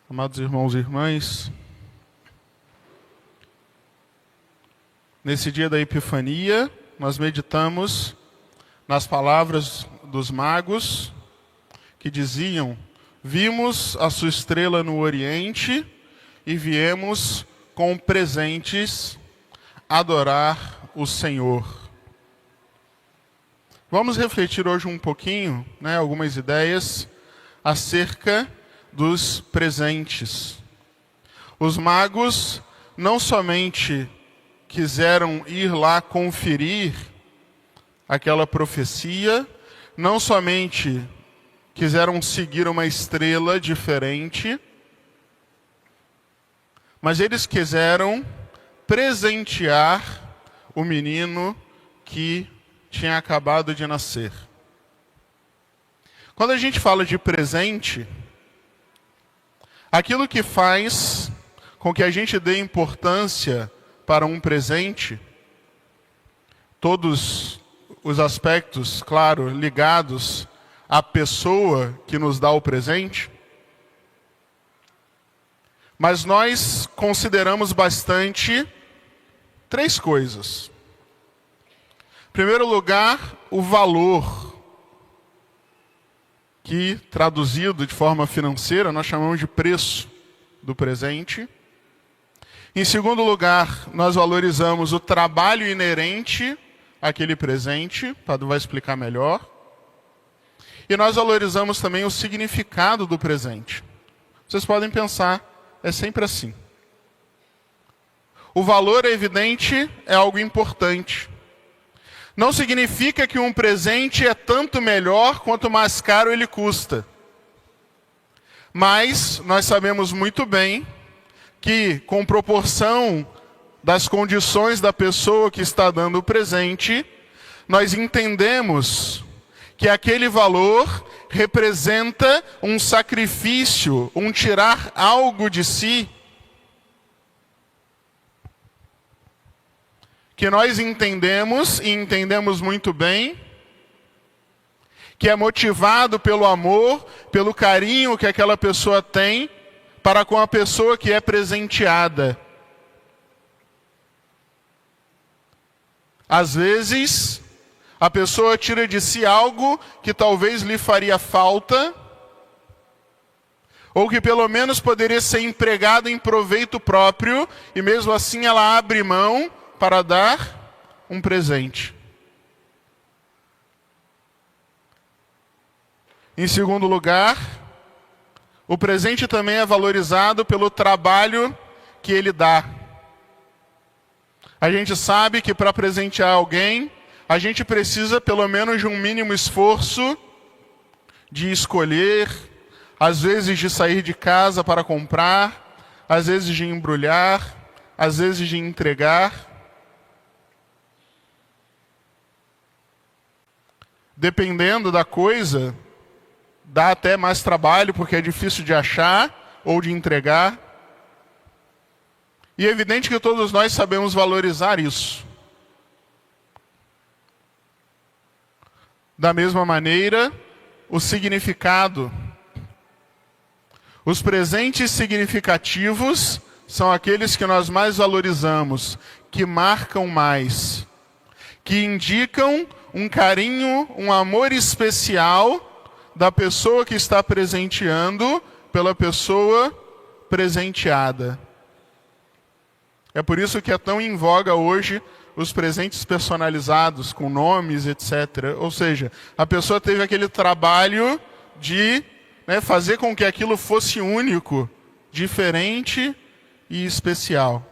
Amados irmãos e irmãs, nesse dia da Epifania, nós meditamos nas palavras dos magos que diziam: vimos a sua estrela no Oriente e viemos com presentes adorar o Senhor. Vamos refletir hoje um pouquinho, algumas ideias acerca dos presentes. Os magos não somente quiseram ir lá conferir aquela profecia, não somente quiseram seguir uma estrela diferente, mas eles quiseram presentear o menino que tinha acabado de nascer. Quando a gente fala de presente, aquilo que faz com que a gente dê importância para um presente, todos os aspectos, claro, ligados à pessoa que nos dá o presente, mas nós consideramos bastante três coisas. Em primeiro lugar, o valor, que, traduzido de forma financeira, nós chamamos de preço do presente. Em segundo lugar, nós valorizamos o trabalho inerente àquele presente, Padu vai explicar melhor. E nós valorizamos também o significado do presente. Vocês podem pensar, é sempre assim. O valor, é evidente, é algo importante. Não significa que um presente é tanto melhor quanto mais caro ele custa. Mas nós sabemos muito bem que, com proporção das condições da pessoa que está dando o presente, nós entendemos que aquele valor representa um sacrifício, um tirar algo de si, que nós entendemos, e entendemos muito bem, que é motivado pelo amor, pelo carinho que aquela pessoa tem para com a pessoa que é presenteada. Às vezes, a pessoa tira de si algo que talvez lhe faria falta, ou que pelo menos poderia ser empregado em proveito próprio, e mesmo assim ela abre mão para dar um presente. Em segundo lugar, o presente também é valorizado pelo trabalho que ele dá. A gente sabe que para presentear alguém, a gente precisa pelo menos de um mínimo esforço de escolher, às vezes de sair de casa para comprar, às vezes de embrulhar, às vezes de entregar. Dependendo da coisa, dá até mais trabalho, porque é difícil de achar ou de entregar. E é evidente que todos nós sabemos valorizar isso. Da mesma maneira, o significado. Os presentes significativos são aqueles que nós mais valorizamos, que marcam mais, que indicam um carinho, um amor especial da pessoa que está presenteando pela pessoa presenteada. É por isso que é tão em voga hoje os presentes personalizados, com nomes, etc. Ou seja, a pessoa teve aquele trabalho de fazer com que aquilo fosse único, diferente e especial.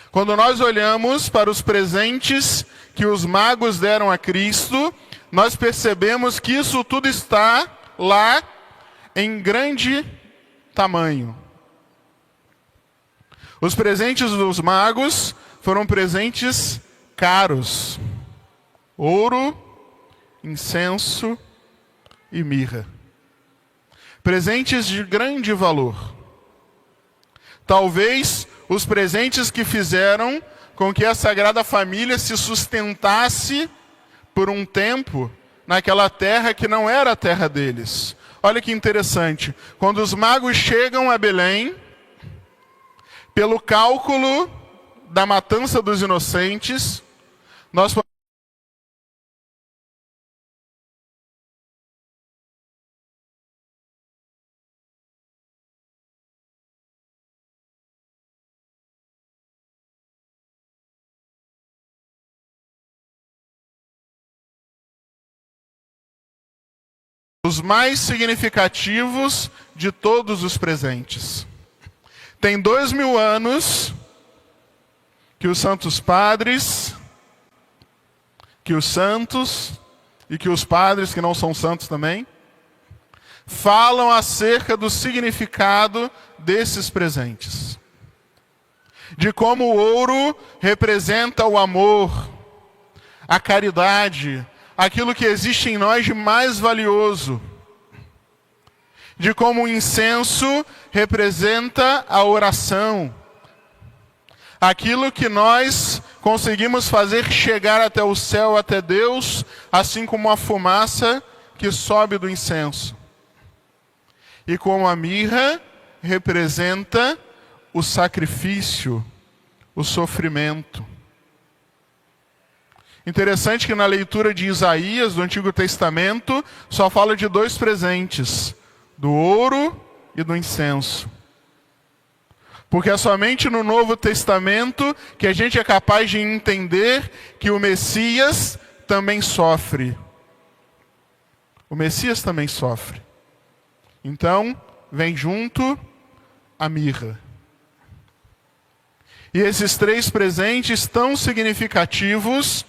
Quando nós olhamos para os presentes que os magos deram a Cristo, nós percebemos que isso tudo está lá em grande tamanho. Os presentes dos magos foram presentes caros: ouro, incenso e mirra. Presentes de grande valor. Talvez os presentes que fizeram com que a Sagrada Família se sustentasse por um tempo naquela terra que não era a terra deles. olha que interessante. Quando os magos chegam a Belém, pelo cálculo da matança dos inocentes, nós os mais significativos de todos os presentes. Tem 2000 anos que os santos padres, que os santos e que os padres que não são santos também, falam acerca do significado desses presentes. De como o ouro representa o amor, a caridade, aquilo que existe em nós de mais valioso. De como o incenso representa a oração, aquilo que nós conseguimos fazer chegar até o céu, até Deus, assim como a fumaça que sobe do incenso. E como a mirra representa o sacrifício, o sofrimento. Interessante que na leitura de Isaías, do Antigo Testamento, só fala de 2 presentes, do ouro e do incenso. Porque é somente no Novo Testamento que a gente é capaz de entender que o Messias também sofre. O Messias também sofre. Então, vem junto a mirra. E esses 3 presentes tão significativos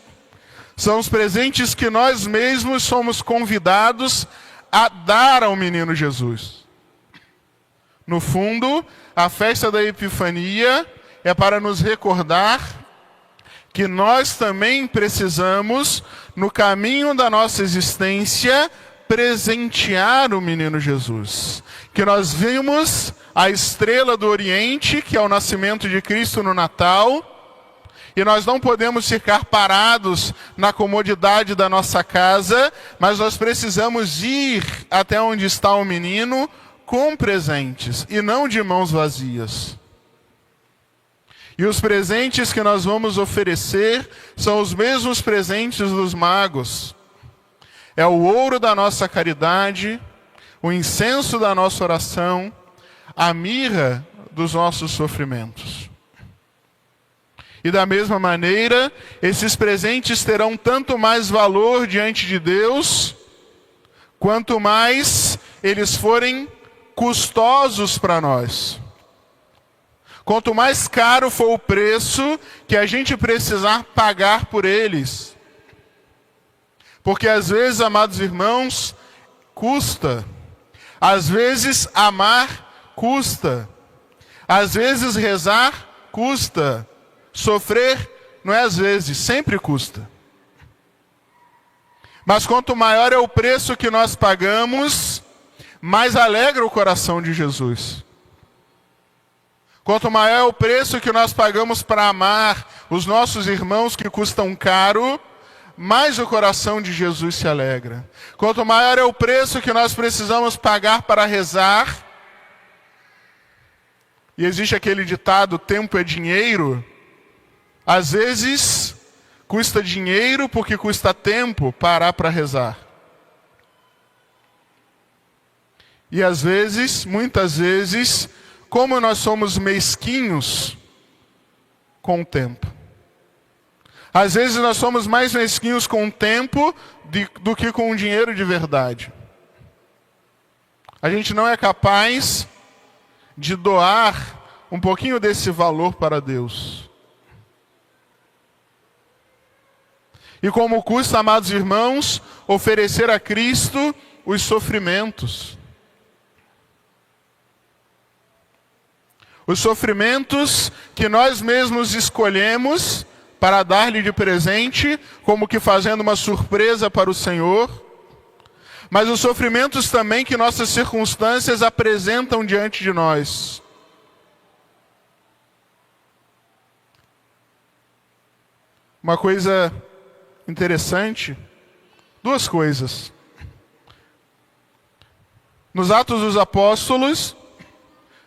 são os presentes que nós mesmos somos convidados a dar ao menino Jesus. No fundo, a festa da Epifania é para nos recordar que nós também precisamos, no caminho da nossa existência, presentear o menino Jesus. Que nós vimos a estrela do Oriente, que é o nascimento de Cristo no Natal, e nós não podemos ficar parados na comodidade da nossa casa, mas nós precisamos ir até onde está o menino com presentes, e não de mãos vazias. E os presentes que nós vamos oferecer são os mesmos presentes dos magos. É o ouro da nossa caridade, o incenso da nossa oração, a mirra dos nossos sofrimentos. E da mesma maneira, esses presentes terão tanto mais valor diante de Deus, quanto mais eles forem custosos para nós. Quanto mais caro for o preço que a gente precisar pagar por eles. Porque às vezes, amados irmãos, custa. Às vezes amar custa. Às vezes rezar custa. Sofrer não é às vezes, sempre custa. Mas quanto maior é o preço que nós pagamos, mais alegra o coração de Jesus. Quanto maior é o preço que nós pagamos para amar os nossos irmãos que custam caro, mais o coração de Jesus se alegra. Quanto maior é o preço que nós precisamos pagar para rezar, e existe aquele ditado, tempo é dinheiro. Às vezes, custa dinheiro porque custa tempo parar para rezar. E às vezes, muitas vezes, como nós somos mesquinhos com o tempo. Às vezes nós somos mais mesquinhos com o tempo do que com o dinheiro de verdade. A gente não é capaz de doar um pouquinho desse valor para Deus. E como custa, amados irmãos, oferecer a Cristo os sofrimentos. Os sofrimentos que nós mesmos escolhemos para dar-lhe de presente, como que fazendo uma surpresa para o Senhor. Mas os sofrimentos também que nossas circunstâncias apresentam diante de nós. Uma coisa interessante, 2 coisas. Nos Atos dos Apóstolos,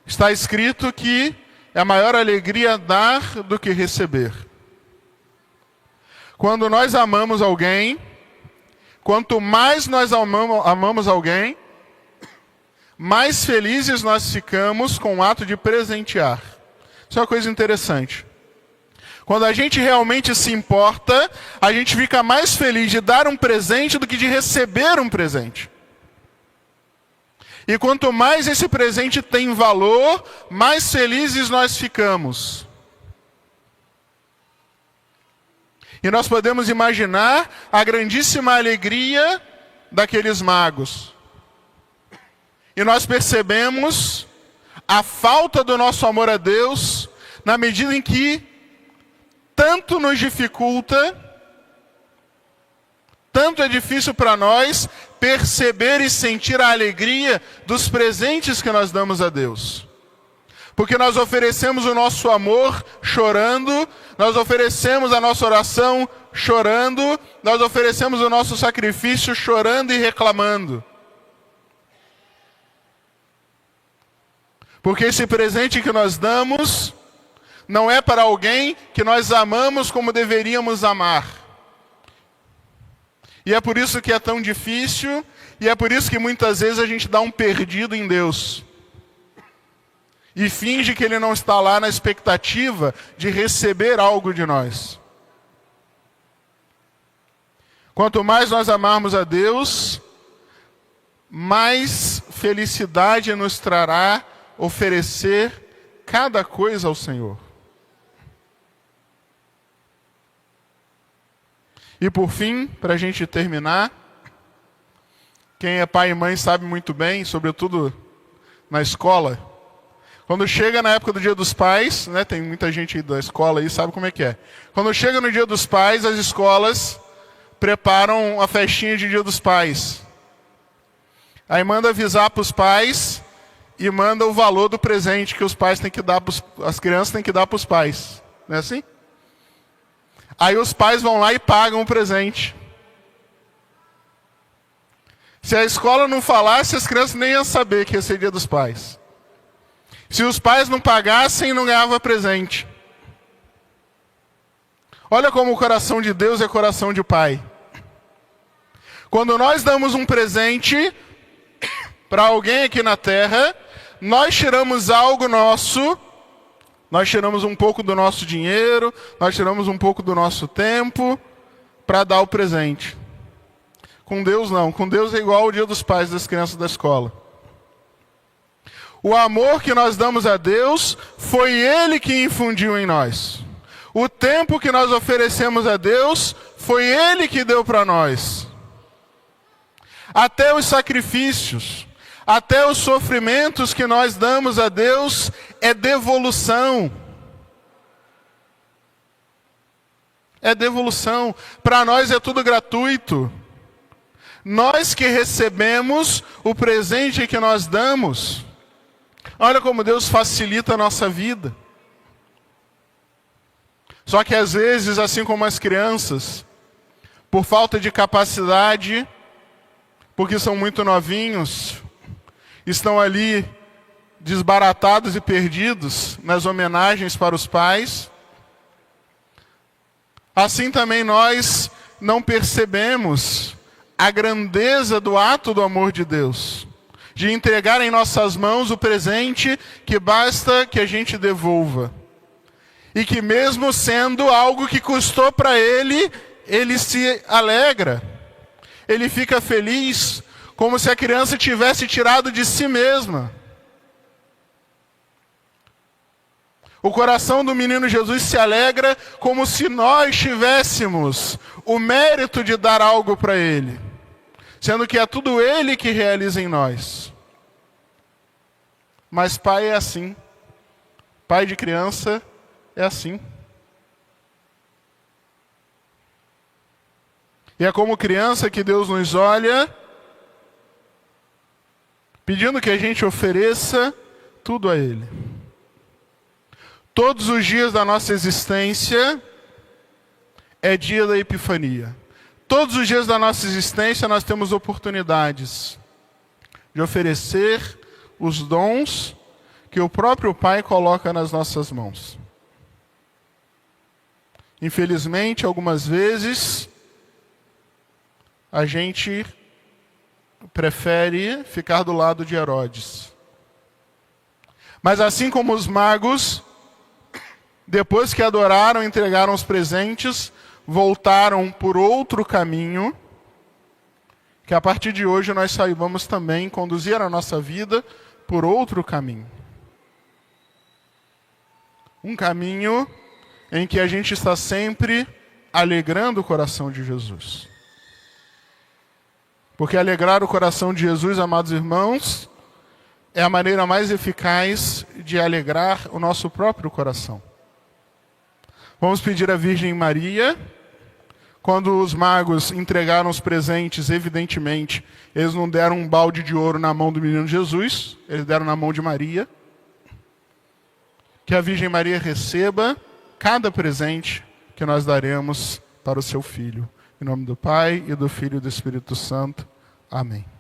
está escrito que é maior alegria dar do que receber. Quando nós amamos alguém, quanto mais nós amamos alguém, mais felizes nós ficamos com o ato de presentear. Isso é uma coisa interessante. Quando a gente realmente se importa, a gente fica mais feliz de dar um presente do que de receber um presente. E quanto mais esse presente tem valor, mais felizes nós ficamos. E nós podemos imaginar a grandíssima alegria daqueles magos. E nós percebemos a falta do nosso amor a Deus na medida em que tanto nos dificulta, tanto é difícil para nós perceber e sentir a alegria dos presentes que nós damos a Deus. Porque nós oferecemos o nosso amor chorando, nós oferecemos a nossa oração chorando, nós oferecemos o nosso sacrifício chorando e reclamando. Porque esse presente que nós damos não é para alguém que nós amamos como deveríamos amar. E é por isso que é tão difícil, e é por isso que muitas vezes a gente dá um perdido em Deus. E finge que Ele não está lá na expectativa de receber algo de nós. Quanto mais nós amarmos a Deus, mais felicidade nos trará oferecer cada coisa ao Senhor. E por fim, para a gente terminar, quem é pai e mãe sabe muito bem, sobretudo na escola, quando chega na época do Dia dos Pais, né, tem muita gente aí da escola aí, sabe como é que é. Quando chega no Dia dos Pais, as escolas preparam a festinha de Dia dos Pais. Aí manda avisar para os pais e manda o valor do presente que os pais têm que dar, as crianças têm que dar para os pais. Não é assim? Aí os pais vão lá e pagam o presente. Se a escola não falasse, as crianças nem iam saber que ia ser Dia dos Pais. Se os pais não pagassem, não ganhava presente. Olha como o coração de Deus é coração de pai. Quando nós damos um presente para alguém aqui na terra, nós tiramos algo nosso, nós tiramos um pouco do nosso dinheiro, nós tiramos um pouco do nosso tempo para dar o presente. Com Deus não, com Deus é igual ao Dia dos Pais das crianças da escola. O amor que nós damos a Deus, foi Ele que infundiu em nós. O tempo que nós oferecemos a Deus, foi Ele que deu para nós. Até os sacrifícios, até os sofrimentos que nós damos a Deus, é devolução. É devolução. Para nós é tudo gratuito. Nós que recebemos o presente que nós damos, olha como Deus facilita a nossa vida. Só que às vezes, assim como as crianças, por falta de capacidade, porque são muito novinhos, estão ali desbaratados e perdidos nas homenagens para os pais. Assim também nós não percebemos a grandeza do ato do amor de Deus, de entregar em nossas mãos o presente que basta que a gente devolva. E que mesmo sendo algo que custou para ele, ele se alegra. Ele fica feliz, como se a criança tivesse tirado de si mesma. O coração do menino Jesus se alegra como se nós tivéssemos o mérito de dar algo para ele, sendo que é tudo ele que realiza em nós. Mas pai é assim. Pai de criança é assim. E é como criança que Deus nos olha, pedindo que a gente ofereça tudo a Ele. Todos os dias da nossa existência é dia da Epifania. Todos os dias da nossa existência nós temos oportunidades de oferecer os dons que o próprio Pai coloca nas nossas mãos. Infelizmente, algumas vezes, a gente prefere ficar do lado de Herodes. Mas assim como os magos, depois que adoraram, entregaram os presentes, voltaram por outro caminho, que a partir de hoje nós saibamos também conduzir a nossa vida por outro caminho. Um caminho em que a gente está sempre alegrando o coração de Jesus. Porque alegrar o coração de Jesus, amados irmãos, é a maneira mais eficaz de alegrar o nosso próprio coração. Vamos pedir à Virgem Maria. Quando os magos entregaram os presentes, evidentemente, eles não deram um balde de ouro na mão do menino Jesus, eles deram na mão de Maria. Que a Virgem Maria receba cada presente que nós daremos para o seu Filho. Em nome do Pai, e do Filho e do Espírito Santo. Amém.